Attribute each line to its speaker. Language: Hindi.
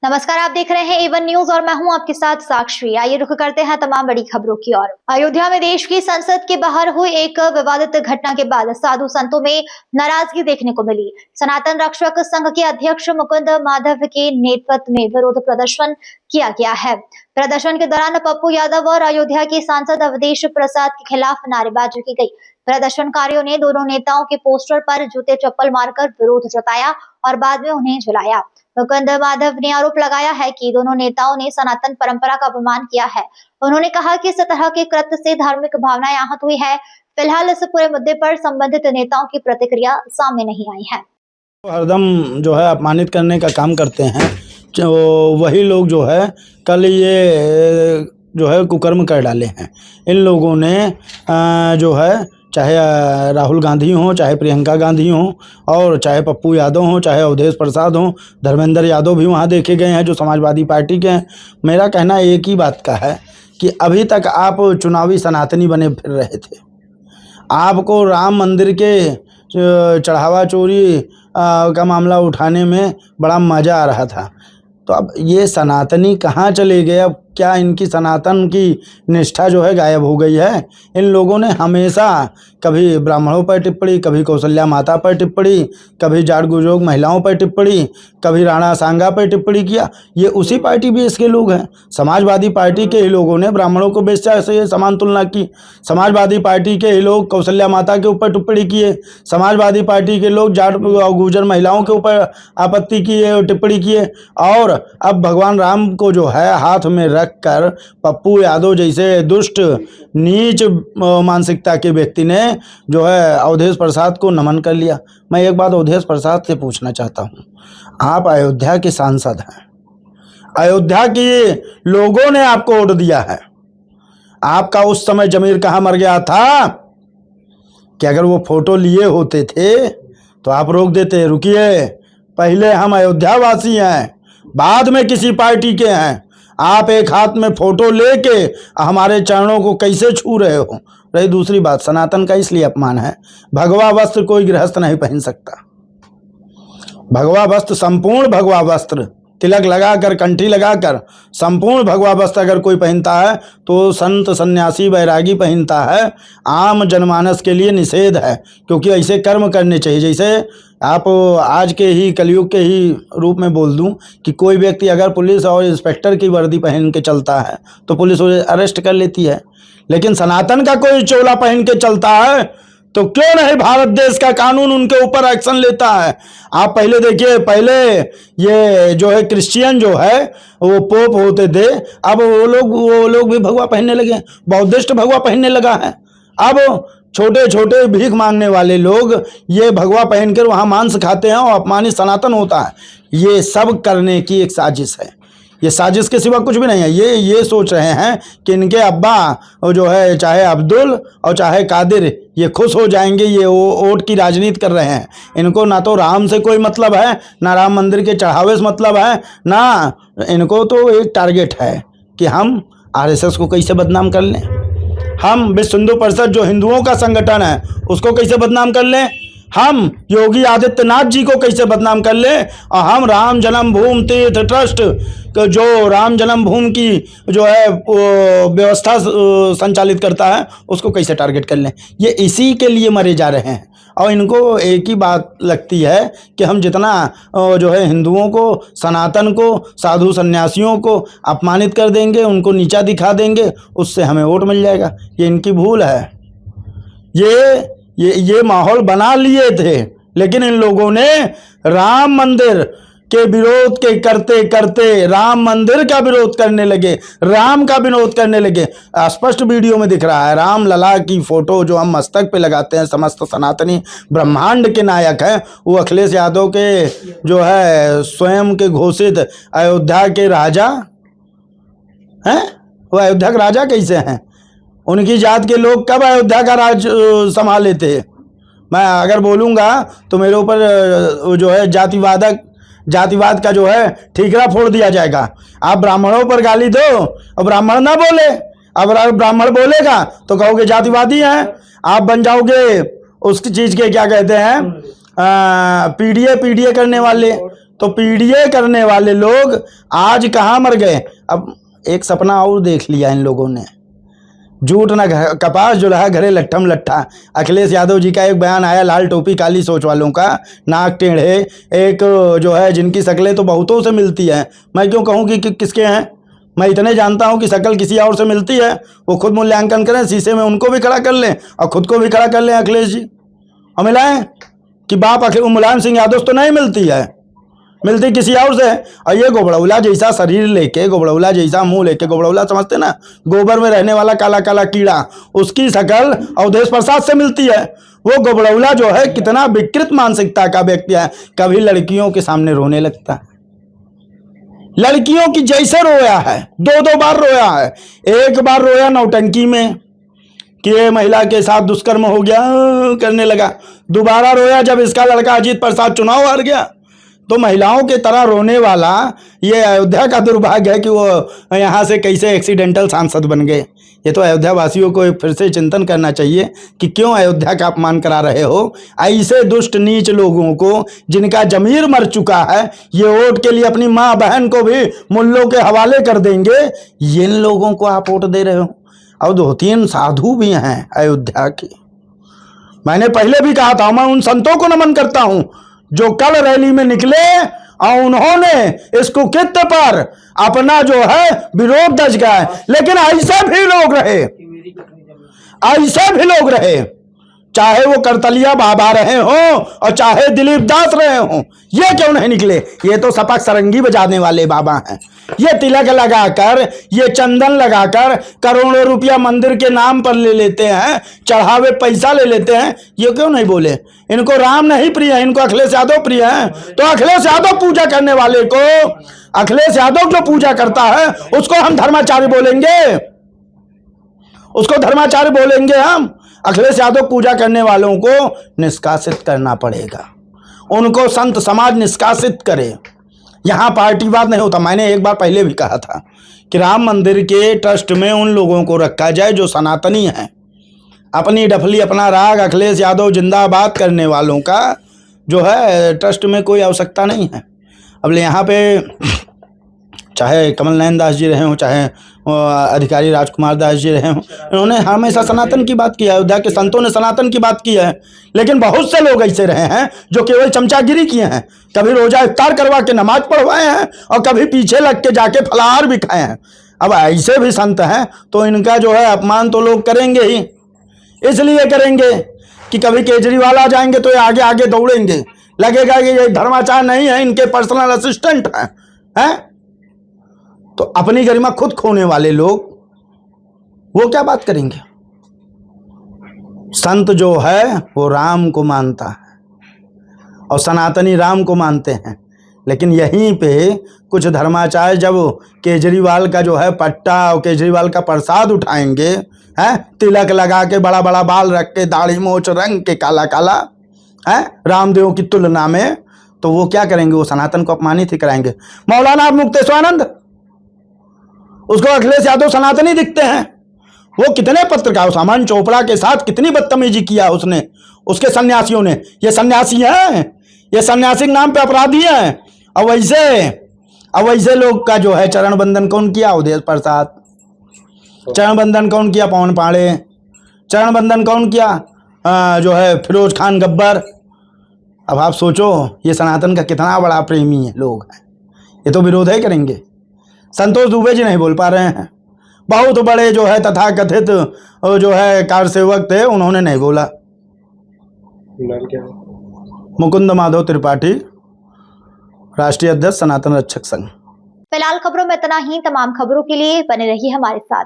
Speaker 1: नमस्कार, आप देख रहे हैं एवन न्यूज और मैं हूं आपके साथ साक्षी। आइए रुख करते हैं तमाम बड़ी खबरों की ओर। अयोध्या में देश की संसद के बाहर हुई एक विवादित घटना के बाद साधु संतों में नाराजगी देखने को मिली। सनातन रक्षक संघ के अध्यक्ष मुकुंद माधव के नेतृत्व में विरोध प्रदर्शन किया गया है। प्रदर्शन के दौरान पप्पू यादव और अयोध्या के सांसद अवधेश प्रसाद के खिलाफ नारेबाजी की गई। प्रदर्शनकारियों ने दोनों नेताओं के पोस्टर पर जूते चप्पल मारकर विरोध जताया और बाद में उन्हें जलाया। मुकुंद माधव ने आरोप लगाया है कि दोनों नेताओं ने सनातन परंपरा का अपमान किया है। उन्होंने कहा कि इस तरह के कृत्य से धार्मिक भावनाएं आहत हुई है। फिलहाल इस पूरे मुद्दे पर संबंधित नेताओं की प्रतिक्रिया सामने नहीं आई है।
Speaker 2: हरदम जो है अपमानित करने का काम करते हैं, वही लोग जो है कल ये जो है कुकर्म कर डाले हैं। इन लोगों ने जो है चाहे राहुल गांधी हो, चाहे प्रियंका गांधी हो, और चाहे पप्पू यादव हो, चाहे अवधेश प्रसाद हो, धर्मेंद्र यादव भी वहाँ देखे गए हैं जो समाजवादी पार्टी के हैं। मेरा कहना एक ही बात का है कि अभी तक आप चुनावी सनातनी बने फिर रहे थे। आपको राम मंदिर के चढ़ावा चोरी का मामला उठाने में बड़ा मज़ा आ रहा था, तो अब ये सनातनी कहाँ चले गए? अब क्या इनकी सनातन की निष्ठा जो है गायब हो गई है? इन लोगों ने हमेशा कभी ब्राह्मणों पर टिप्पणी, कभी कौशल्या माता पर टिप्पणी, कभी जाट गुजोग महिलाओं पर टिप्पणी, कभी राणा सांगा पर टिप्पणी किया। ये उसी पार्टी बेस के लोग हैं। समाजवादी पार्टी के ही लोगों ने ब्राह्मणों को बेस्या से समान तुलना की। समाजवादी पार्टी के ही लोग कौशल्या माता के ऊपर टिप्पणी किए। समाजवादी पार्टी के लोग जाट गुजर महिलाओं के ऊपर आपत्ति किए, टिप्पणी किए। और अब भगवान राम को जो है हाथ में रख कर पप्पू यादव जैसे दुष्ट नीच मानसिकता के व्यक्ति ने जो है अवधेश प्रसाद को नमन कर लिया। मैं एक बात अवधेश प्रसाद से पूछना चाहता हूँ, आप अयोध्या के सांसद हैं, अयोध्या के लोगों ने आपको वोट दिया है। आपका उस समय जमीर कहाँ मर गया था कि अगर वो फोटो लिए होते थे तो आप रोक देते, रुकिए, पहले हम अयोध्या वासी हैं, बाद में किसी पार्टी के हैं। आप एक हाथ में फोटो लेके हमारे चरणों को कैसे छू रहे हो? रही दूसरी बात, सनातन का इसलिए अपमान है, भगवा वस्त्र कोई गृहस्थ नहीं पहन सकता। भगवा वस्त्र, संपूर्ण भगवा वस्त्र, तिलक लगाकर, कंठी लगाकर संपूर्ण भगवा वस्त्र अगर कोई पहनता है तो संत सन्यासी बैरागी पहनता है। आम जनमानस के लिए निषेध है, क्योंकि ऐसे कर्म करने चाहिए। जैसे आप आज के ही कलयुग के ही रूप में बोल दूं कि कोई व्यक्ति अगर पुलिस और इंस्पेक्टर की वर्दी पहन के चलता है तो पुलिस उसे अरेस्ट कर लेती है, लेकिन सनातन का कोई चोला पहन के चलता है तो क्यों नहीं भारत देश का कानून उनके ऊपर एक्शन लेता है? आप पहले देखिए, पहले ये जो है क्रिश्चियन जो है वो पोप होते थे, अब वो लोग भी भगवा पहनने लगे, बौद्धिस्ट भगवा पहनने लगा है। अब छोटे छोटे भीख मांगने वाले लोग ये भगवा पहनकर वहाँ मांस खाते हैं और अपमानित सनातन होता है। ये सब करने की एक साजिश है, ये साजिश के सिवा कुछ भी नहीं है। ये सोच रहे हैं कि इनके अब्बा जो है चाहे अब्दुल और चाहे कादिर ये खुश हो जाएंगे, ये वोट की राजनीति कर रहे हैं। इनको ना तो राम से कोई मतलब है, ना राम मंदिर के चढ़ावे से मतलब है, ना इनको तो एक टारगेट है कि हम आरएसएस को कैसे बदनाम कर लें, हम विश्व हिंदू परिषद जो हिंदुओं का संगठन है उसको कैसे बदनाम कर लें, हम योगी आदित्यनाथ जी को कैसे बदनाम कर लें, और हम राम जन्मभूमि तीर्थ ट्रस्ट जो राम जन्मभूमि की जो है व्यवस्था संचालित करता है उसको कैसे टारगेट कर लें। ये इसी के लिए मरे जा रहे हैं। और इनको एक ही बात लगती है कि हम जितना जो है हिंदुओं को, सनातन को, साधु सन्यासियों को अपमानित कर देंगे, उनको नीचा दिखा देंगे, उससे हमें वोट मिल जाएगा। ये इनकी भूल है। ये माहौल बना लिए थे, लेकिन इन लोगों ने राम मंदिर के विरोध के करते करते राम मंदिर का विरोध करने लगे, राम का विरोध करने लगे। स्पष्ट वीडियो में दिख रहा है राम लला की फोटो जो हम मस्तक पे लगाते हैं, समस्त सनातनी ब्रह्मांड के नायक हैं, वो अखिलेश यादव के जो है स्वयं के घोषित अयोध्या के राजा हैं। वो अयोध्या के राजा कैसे हैं? उनकी जात के लोग कब अयोध्या का राज संभाले थे? मैं अगर बोलूँगा तो मेरे ऊपर जो है जातिवाद का जो है ठीकरा फोड़ दिया जाएगा। आप ब्राह्मणों पर गाली दो और ब्राह्मण ना बोले, अब ब्राह्मण बोलेगा तो कहोगे जातिवादी हैं। आप बन जाओगे उसकी चीज़ के क्या कहते हैं, पीडीए करने वाले, तो पीडीए करने वाले लोग आज कहाँ मर गए। अब एक सपना और देख लिया इन लोगों ने, झूठ न कपास जुल्हा घरे लट्ठम लट्ठा। अखिलेश यादव जी का एक बयान आया, लाल टोपी काली सोच वालों का, नाक टेढ़े, एक जो है जिनकी शक्लें तो बहुतों से मिलती हैं। मैं क्यों कहूँ कि किसके हैं, मैं इतने जानता हूँ कि शक्ल किसी और से मिलती है। वो खुद मूल्यांकन करें, शीशे में उनको भी खड़ा कर लें और खुद को भी खड़ा कर लें अखिलेश जी, और मिलाएं कि बाप मुलायम सिंह यादव तो नहीं मिलती है, मिलती किसी और से। और ये गोबड़ौला जैसा शरीर लेके, गोबड़ौला जैसा मुंह लेके, गोबड़ौला समझते ना, गोबर में रहने वाला काला काला कीड़ा, उसकी शक्ल अवधेश प्रसाद से मिलती है। वो गोबड़ौला जो है कितना विकृत मानसिकता का व्यक्ति है, कभी लड़कियों के सामने रोने लगता है, लड़कियों की जैसे रोया है, दो बार रोया है। एक बार रोया नौटंकी में कि ये महिला के साथ दुष्कर्म हो गया करने लगा, दोबारा रोया जब इसका लड़का अजीत प्रसाद चुनाव हार गया। तो महिलाओं के तरह रोने वाला ये अयोध्या का दुर्भाग्य है कि वो यहाँ से कैसे एक्सीडेंटल सांसद बन गए। ये तो अयोध्या वासियों को फिर से चिंतन करना चाहिए कि क्यों अयोध्या का अपमान करा रहे हो। ऐसे दुष्ट नीच लोगों को जिनका जमीर मर चुका है, ये वोट के लिए अपनी माँ बहन को भी मुल्लों के हवाले कर देंगे, इन लोगों को आप वोट दे रहे हो। और 2-3 साधु भी हैं अयोध्या के। मैंने पहले भी कहा था, मैं उन संतों को नमन करता हूं जो कल रैली में निकले और उन्होंने इस कुकृत्य पर अपना जो है विरोध दर्ज किया। लेकिन ऐसे भी लोग रहे, ऐसे भी लोग रहे, चाहे वो करतलिया बाबा रहे हों और चाहे दिलीप दास रहे हों, ये क्यों नहीं निकले। ये तो सपक सरंगी बजाने वाले बाबा हैं। ये तिलक लगाकर, ये चंदन लगाकर करोड़ों रुपया मंदिर के नाम पर ले लेते हैं, चढ़ावे पैसा ले लेते हैं। ये क्यों नहीं बोले, इनको राम नहीं प्रिय है, इनको अखिलेश यादव प्रिय है। तो अखिलेश यादव पूजा करने वाले को, अखिलेश यादव जो पूजा करता है उसको हम धर्माचार्य बोलेंगे, उसको धर्माचार्य बोलेंगे हम। अखिलेश यादव पूजा करने वालों को निष्कासित करना पड़ेगा, उनको संत समाज निष्कासित करे। यहाँ पार्टीवाद नहीं होता। मैंने एक बार पहले भी कहा था कि राम मंदिर के ट्रस्ट में उन लोगों को रखा जाए जो सनातनी हैं। अपनी डफली अपना राग अखिलेश यादव जिंदाबाद करने वालों का जो है ट्रस्ट में कोई आवश्यकता नहीं है। अब यहाँ पे चाहे कमल नयन दास जी रहे हों, चाहे अधिकारी राजकुमार दास जी रहे हों, इन्होंने हमेशा सनातन की बात की है। अयोध्या के संतों ने सनातन की बात की है। लेकिन बहुत से लोग ऐसे रहे हैं जो केवल चमचागिरी किए हैं, कभी रोजा इफ्तार करवा के नमाज पढ़वाए हैं और कभी पीछे लग के जाके फलाहार भी खाए हैं। अब ऐसे भी संत हैं तो इनका जो है अपमान तो लोग करेंगे ही। इसलिए करेंगे कि कभी केजरीवाल आ जाएंगे तो ये आगे आगे दौड़ेंगे, लगेगा कि ये धर्माचार्य नहीं है, इनके पर्सनल असिस्टेंट हैं। तो अपनी गरिमा खुद खोने वाले लोग वो क्या बात करेंगे। संत जो है वो राम को मानता है और सनातनी राम को मानते हैं। लेकिन यहीं पे कुछ धर्माचार्य जब केजरीवाल का जो है पट्टा और केजरीवाल का प्रसाद उठाएंगे, हैं, तिलक लगा के बड़ा बड़ा बाल रख के दाढ़ी मोछ रंग के काला काला, हैं, रामदेव की तुलना में, तो वो क्या करेंगे, वो सनातन को अपमानित ही कराएंगे। मौलाना मुक्तेश्वरानंद, उसको अखिलेश यादव सनातनी दिखते हैं। वो कितने पत्रकार, सामान चोपड़ा के साथ कितनी बदतमीजी किया उसने, उसके सन्यासियों ने। ये सन्यासी हैं, ये सन्यासी के नाम पे अपराधी हैं। अब वैसे लोग का जो है चरण बंधन कौन किया, अवधेश प्रसाद। चरण बंधन कौन किया, पवन पाड़े। चरण बंधन कौन किया, जो है फिरोज खान गब्बर। अब आप सोचो ये सनातन का कितना बड़ा प्रेमी है लोग हैं, ये तो विरोध ही करेंगे। संतोष दुबे जी नहीं बोल पा रहे हैं, बहुत बड़े जो है तथाकथित जो है कारसेवक थे, उन्होंने नहीं बोला। मुकुंद माधव त्रिपाठी, राष्ट्रीय अध्यक्ष सनातन रक्षक संघ।
Speaker 1: फिलहाल खबरों में इतना ही। तमाम खबरों के लिए बने रहिए हमारे साथ।